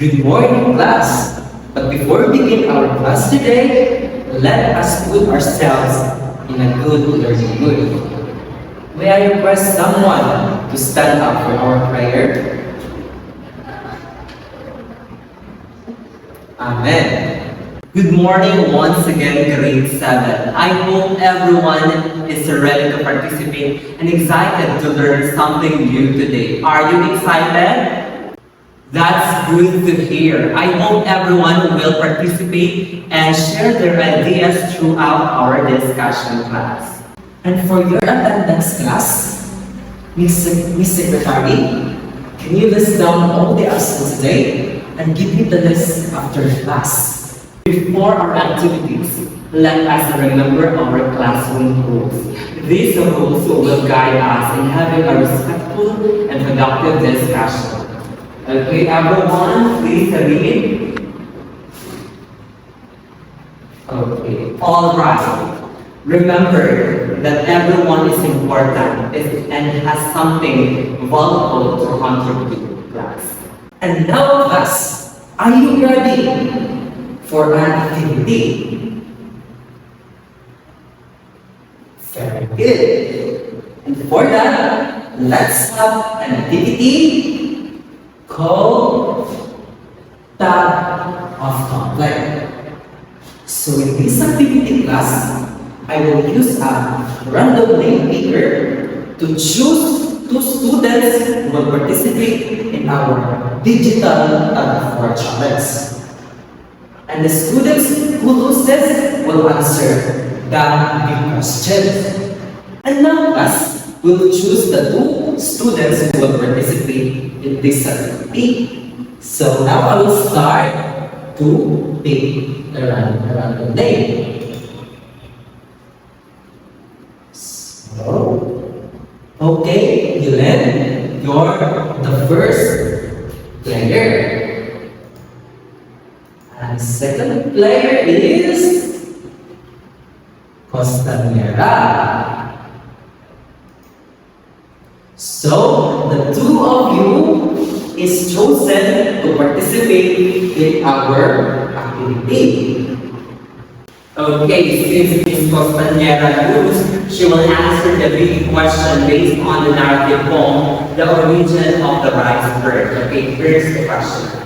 Good morning, class. But before we begin our class today, let us put ourselves in a good learning mood. May I request someone to stand up for our prayer? Amen. Good morning once again, grade 7. I hope everyone is ready to participate and excited to learn something new today. Are you excited? That's good to hear. I hope everyone will participate and share their ideas throughout our discussion class. And for your attendance class, Miss Secretary, can you list down all the absent today and give me the list after class? Before our activities, let us remember our classroom rules. These rules will guide us in having a respectful and productive discussion. Okay, everyone, please read. Okay, all right. Remember that everyone is important and has something valuable to contribute, class. And now, class, are you ready for an activity? Very good. And for that, let's have an activity called Tag of Conflict. So in this activity class, I will use a random name picker to choose 2 students who will participate in our digital Tag of War challenge. And the students who loses will answer the big question. And now class, we'll choose the 2 students who will participate in this activity. So now I will start to pick a random name. So, okay, Yulen, you're the first player. And second player is Costanera. So, the 2 of you is chosen to participate in our activity. Okay, since Ms. Costanera knows, she will answer the big question based on the narrative poem, The Origin of the Rice Bird. Okay, here's the question.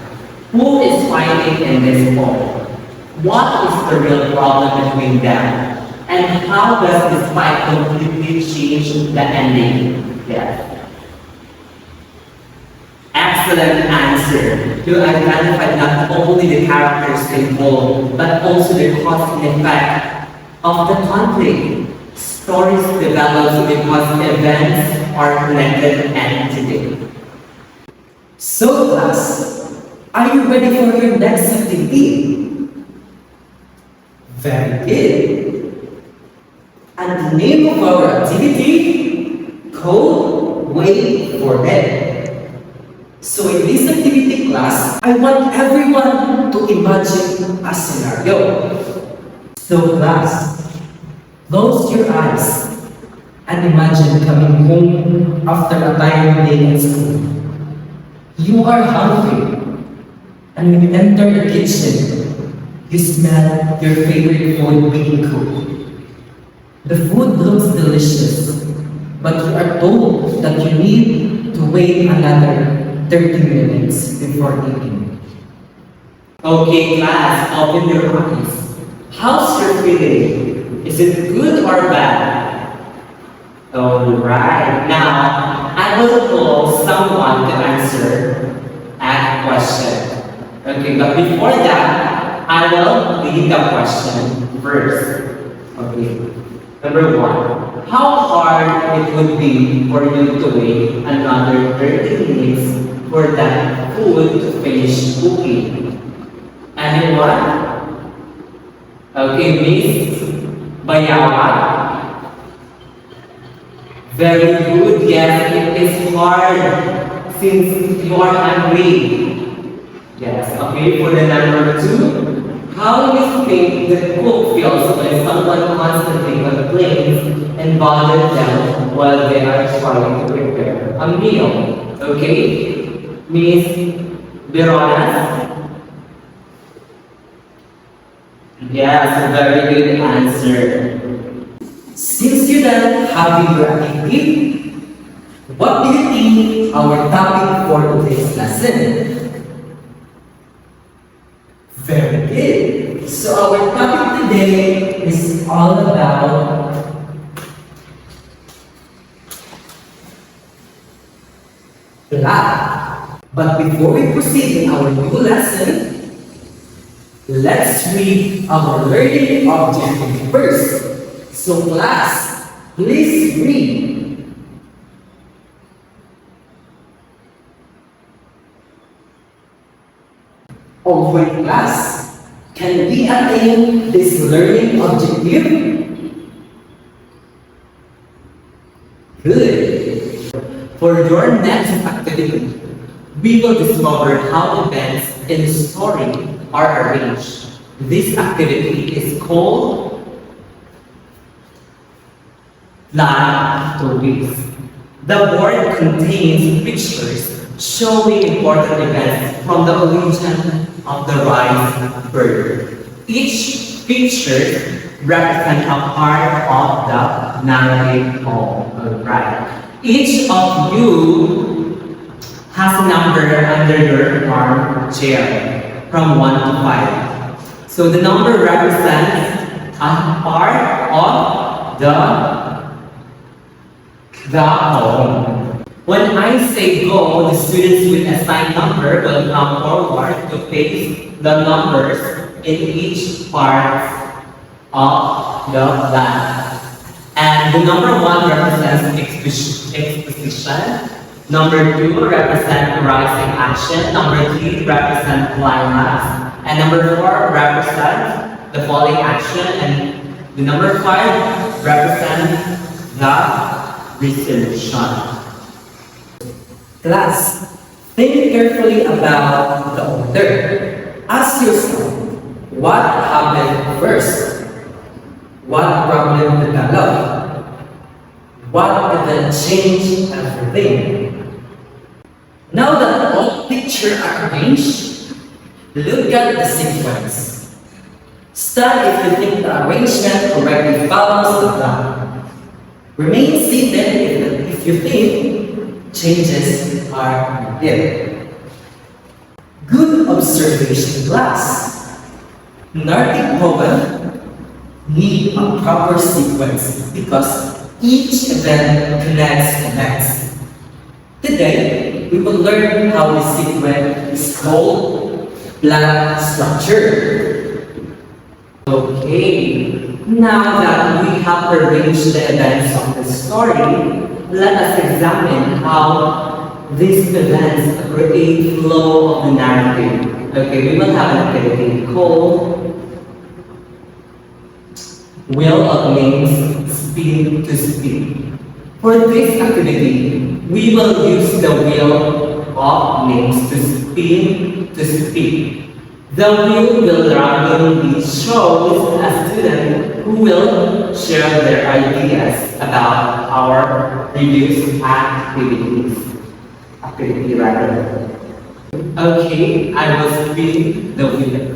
Who is fighting in this poem? What is the real problem between them? And how does this fight completely change the ending? Yes. Excellent answer. You identified not only the characters involved, but also the cause and effect of the conflict. Stories develop because events are connected and today. So class, are you ready for your next activity? Very good. And the name of our activity, called Wait for It. So in this activity class, I want everyone to imagine a scenario. So class, close your eyes and imagine coming home after a tiring day at school. You are hungry, and when you enter the kitchen, you smell your favorite food being cooked. The food looks delicious, but you are told that you need to wait another 30 minutes before eating. Okay, class, open your eyes. How's your feeling? Is it good or bad? Alright, now I will call someone to answer a question. Okay, but before that, I will read the question first. Okay. Number 1, how hard it would be for you to wait another 30 minutes for that food to finish cooking? Anyone? Okay, Miss Bayawa. Very good, yes, it is hard since you are hungry. Yes, okay, for the number 2. How do you think the cook feels when someone constantly complains and bothers them while they are trying to prepare a meal? Okay, Miss Veronas? Yes, a very good answer. Since you're done having your activity, what do you think our topic for today's lesson? Very good. So our topic today is all about laugh. But before we proceed in our new lesson, let's read our learning objective first. So class, please read. Alright class, can we attain this learning objective? Good. For your next activity, we will discover how events in the story are arranged. This activity is called Plan Stories. The board contains pictures showing important events from the origin of the rice bird. Each picture represents a part of the narrative right. Each of you has a number under your arm chair from 1 to 5. So the number represents a part of the poem. When I say go, the students with assigned number will come forward to face the numbers in each part of the land. And the number 1 represents exposition. Number 2 represents rising action. Number 3 represents climax. And number 4 represents the falling action. And the number 5 represents the resolution. Class, think carefully about the order. Ask yourself, what happened first? What problem developed? What event changed everything? Now that all pictures are arranged, look at the sequence. Study if you think the arrangement correctly follows the plan. Remain seated if you think changes are needed. Good observation class. Narrative poem need a proper sequence because each event connects the next. Today, we will learn how the sequence is called plan structure. Okay, now that we have arranged the events of the story, let us examine how these events create flow of the narrative. Okay, we will have an activity called Wheel of Names Speed to Speed. For this activity, we will use the wheel of names to speed. The wheel will randomly show a student who will share their ideas about our previous activity rather. Okay, I will spin the wheel.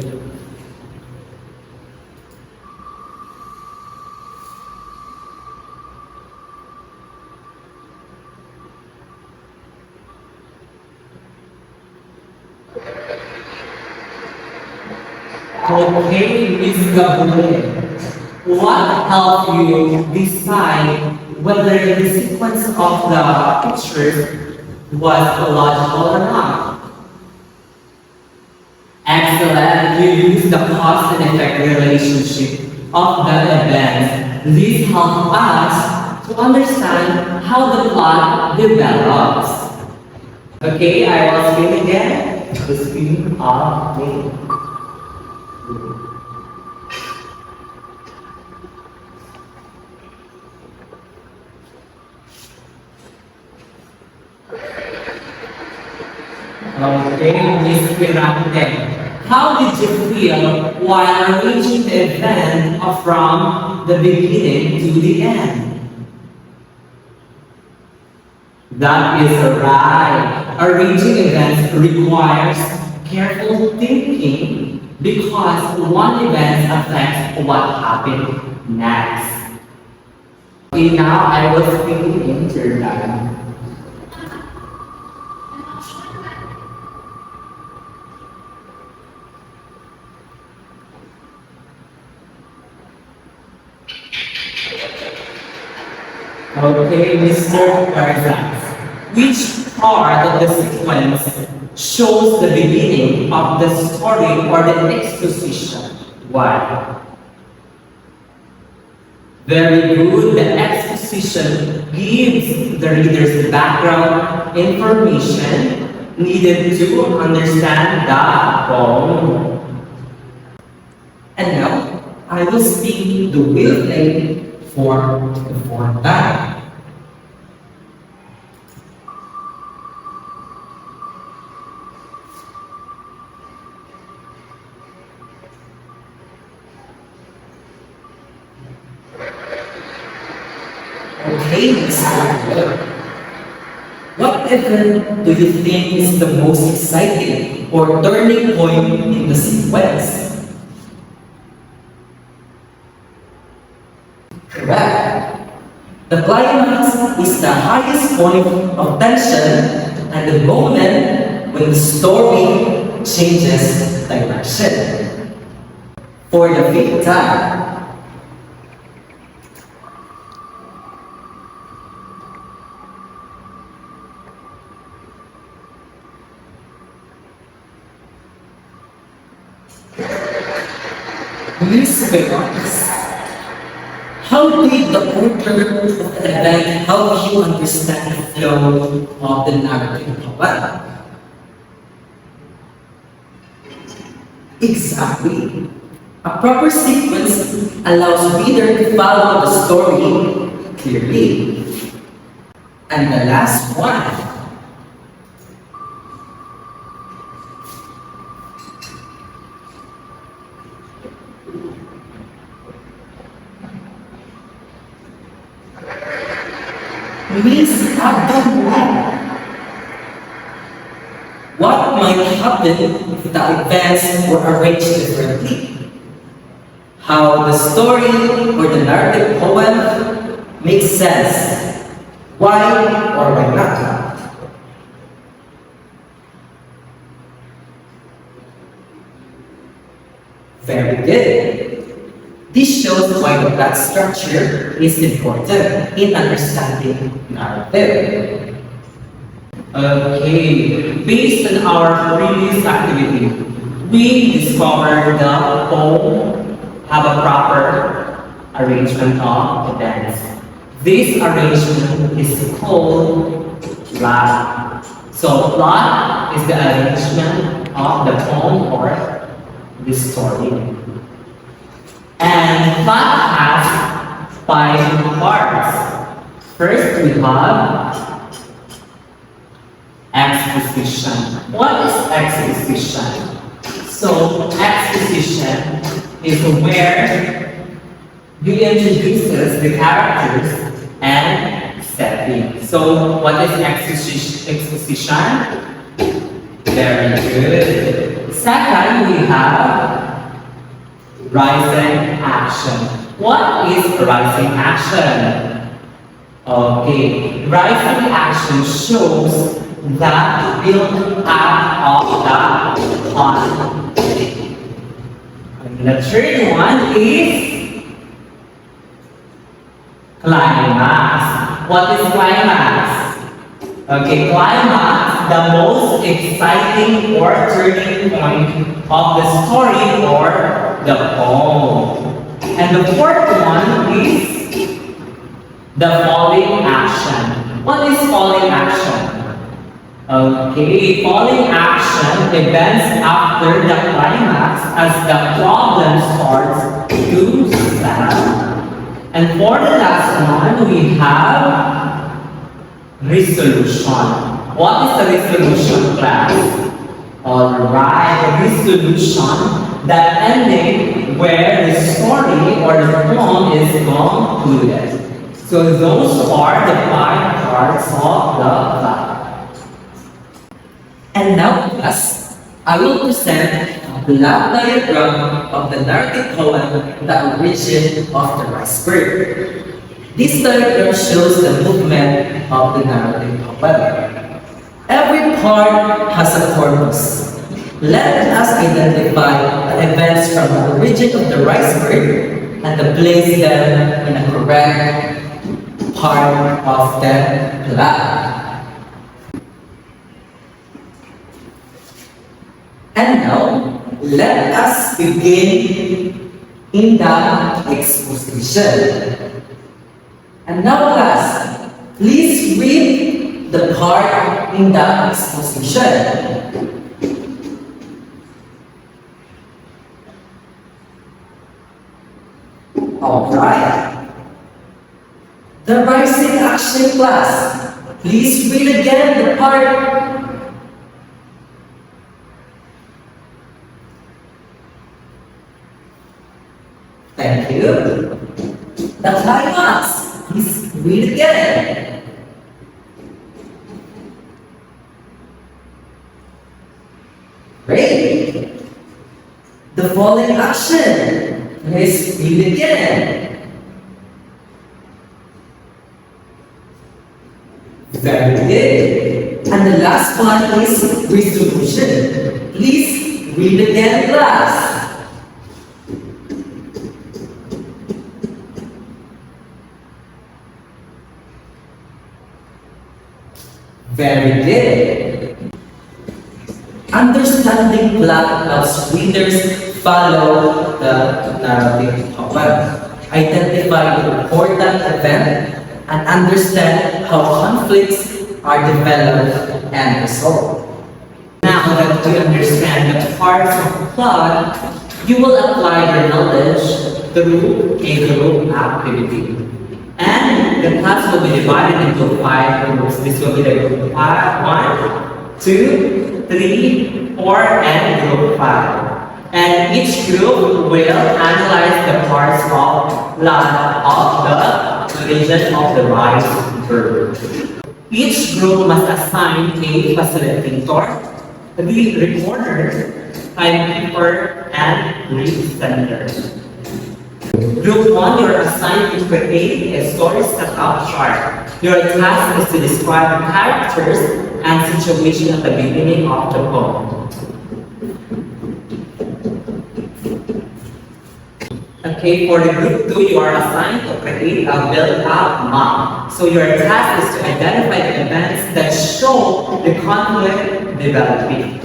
Okay, Ms. Gabriel, what helped you decide whether the sequence of the pictures was logical or not? Excellent, you used the cause and effect relationship of the event. This helps us to understand how the plot develops. Okay, I will spin again. The spin of me. Okay, Ms. Pirante, how did you feel while arranging the event from the beginning to the end? That is right. Arranging events requires careful thinking because one event affects what happened next. Okay, now I will speak in German. Okay, Mr. Tarzan. Which part of the sequence shows the beginning of the story or the exposition? Why? Very good. The exposition gives the readers background information needed to understand the poem. And now, I will speak the wavelength for the fourth time. Okay, Mr. Good. What event do you think is the most exciting or turning point in the sequence? Correct. The climax is the highest point of tension and the moment when the story changes direction. For the fifth time, Miss Vegas, how did the order of the event help you understand the flow of the narrative novel? Exactly. A proper sequence allows reader to follow the story clearly. And the last one. Miss Abdul, what might happen if the events were arranged differently? How the story or the narrative poem makes sense? Why or why not? Very good. This shows why the plot structure is important in understanding narrative. Okay, based on our previous activity, we discovered the poem have a proper arrangement of events. This arrangement is called plot. So plot is the arrangement of the poem or the story. And plot has 5 parts. First, we have exposition. What is exposition? So, exposition is where you introduces the characters and setting. So, what is exposition? Very good. Second, we have rising action. What is rising action? Okay, rising action shows the build up of the plot. And the third one is climax. What is climax? Okay, climax, the most exciting or turning point of the story or the poem. And the fourth one is the falling action. What is falling action? Okay, falling action events after the climax as the problem starts to solve. And for the last one, we have resolution. What is the resolution, class? Alright, resolution, the ending where the story or the poem is concluded. So those are the 5 parts of the plot. And now, class, I will present a block diagram of the narrative poem, The Origin of the Rice Bird. This diagram shows the movement of the narrative poem. Every part has a purpose. Let us identify the events from the origin of the rice bird and place them in a correct part of the plot. And now, let us begin in the exposition. And now, class, please read the part in the exposition. Alright. The rising action class. Please read again the part. Thank you. The climax. Please read again. Great. The falling action. Let's read again. Very good. And the last one is resolution. Please read again, class. Very good. Understanding plot helps readers follow the narrative poem, identify the important event, and understand how conflicts are developed and resolved. Now that you understand the parts of the plot, you will apply your knowledge through a group activity. And the class will be divided into 5 groups. This will be the group 1, 2, 3, 4, and group 5. And each group will analyze the parts of the origin of the rice bird. Each group must assign a facilitator, the recorder, timekeeper, and presenter. Group 1, you are assigned to create a story setup chart. Your task is to describe characters and situation at the beginning of the poem. Okay, for the group 2, you are assigned to create a build-up map. So your task is to identify the events that show the conflict developing.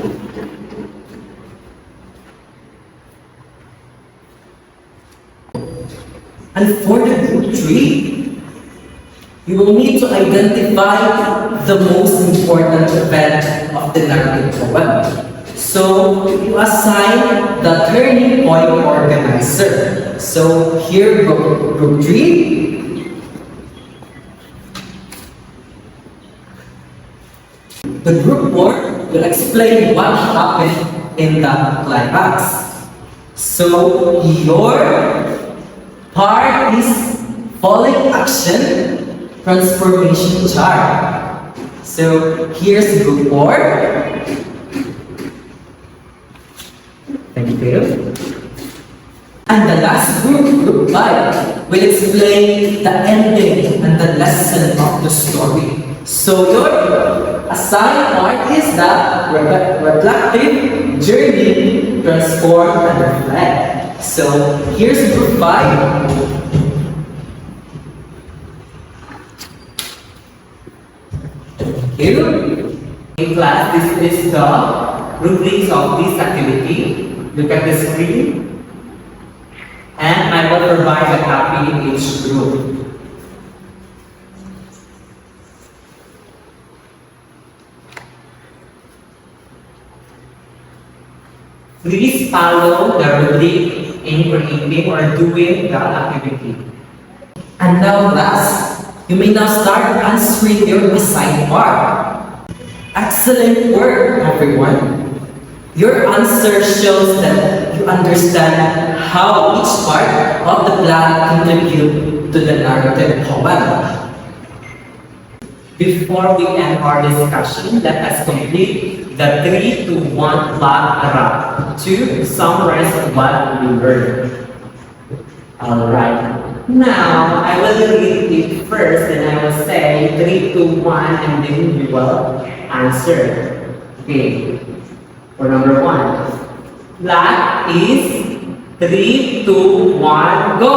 And for the group 3, you will need to identify the most important event of the narrative poem. So you assign the turning point organizer. So here, group 3. The group 4 will explain what happened in the climax. So your part is falling action transformation chart. So here's group 4. Thank you. And the last group, group 5, will explain the ending and the lesson of the story. So your assigned part is the reflective journey, transform, and reflect. So here's group 5. Thank you. In class, this is the rubrics of this activity. Look at the screen. And I will provide a copy in each group. Please follow the rubric in creating or doing the activity. And now class, you may now start answering your assigned part. Excellent work, everyone. Your answer shows that you understand how each part of the plot contributes to the narrative poem. Before we end our discussion, let us complete the 3 to 1 plot round to summarize what we learned. Alright. Now, I will read it first and I will say 3 to 1 and then you will answer. Okay. For number 1. Plot is 3, 2, 1, go!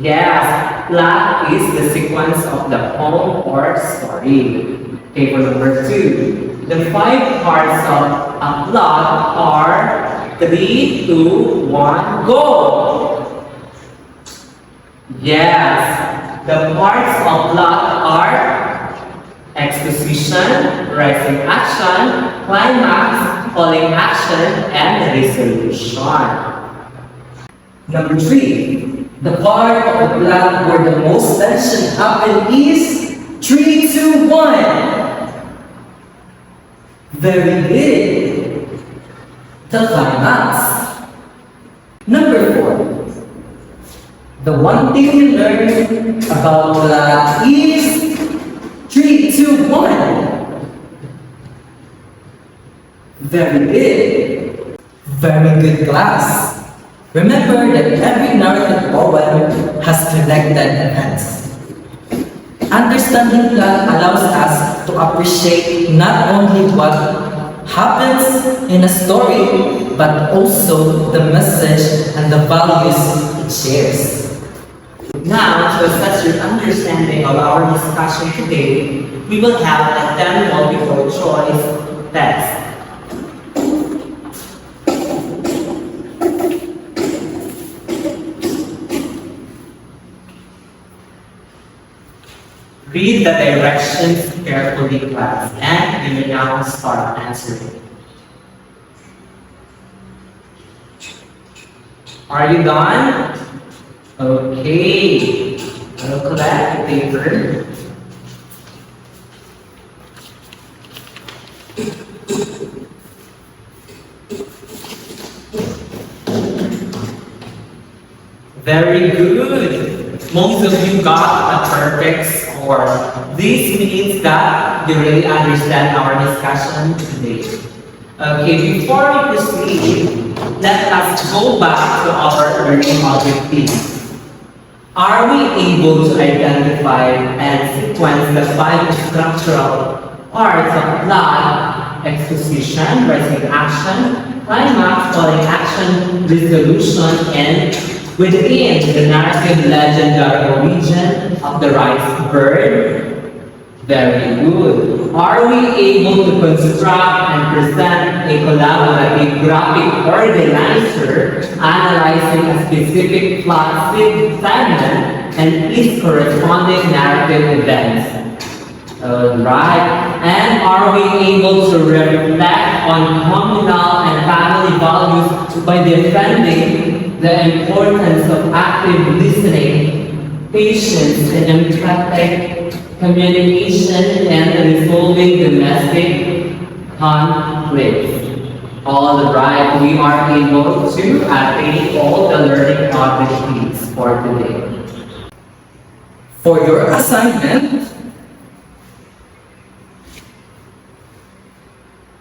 Yes, plot is the sequence of the poem or story. Okay, for number 2. The 5 parts of a plot are 3, 2, 1, go! Yes, the parts of plot are exposition, rising action, climax, falling action, and resolution. Number 3. The part of the plot where the most tension happens is 3, 2, 1. Very good. The climax. Number 4. The one thing we learned about plot is 3, 2, 1. Very good. Very good, class. Remember that every narrative poem has connected events. Understanding plot allows us to appreciate not only what happens in a story, but also the message and the values it shares. Now, to assess your understanding of our discussion today, we will have a 10 multiple choice test. Read the directions carefully, class, and you may now start answering. Are you done? Okay. I'll collect the paper. Very good. Most of you got a perfect score. This means that you really understand our discussion today. Okay, before we proceed, let us go back to our learning objectives. Are we able to identify and sequence the 5 structural parts of plot, exposition, rising action, climax, falling action, resolution, and within the narrative legendary origin of the rice bird? Very good. Are we able to construct and present a collaborative graphic organizer analyzing a specific plot segment and its corresponding narrative events? Alright. And are we able to reflect on communal and family values by defending the importance of active listening, patience, and empathic communication, and resolving domestic conflicts? All right, we are able to attain all the learning objectives for today. For your assignment,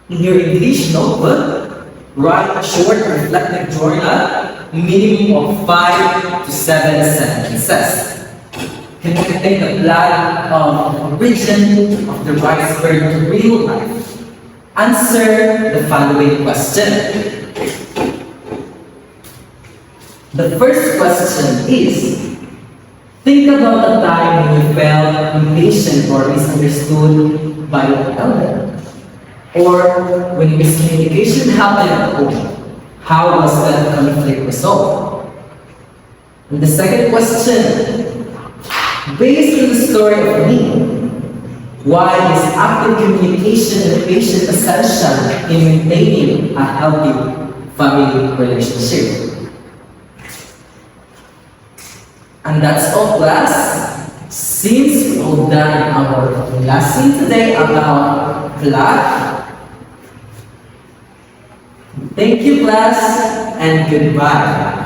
in your English notebook, write a short reflective journal, minimum of 5 to 7 sentences. Connecting the plot of origin of the rice bird to real life. Answer the following question. The first question is, think about the time when you felt impatient or misunderstood by your elder. Or when miscommunication happened at home, how was that conflict resolved? And the second question, based on the story of me, why is active communication and patience essential in maintaining a healthy family relationship? And that's all, class. Since we've all done our lesson today about plot, thank you, class, and goodbye.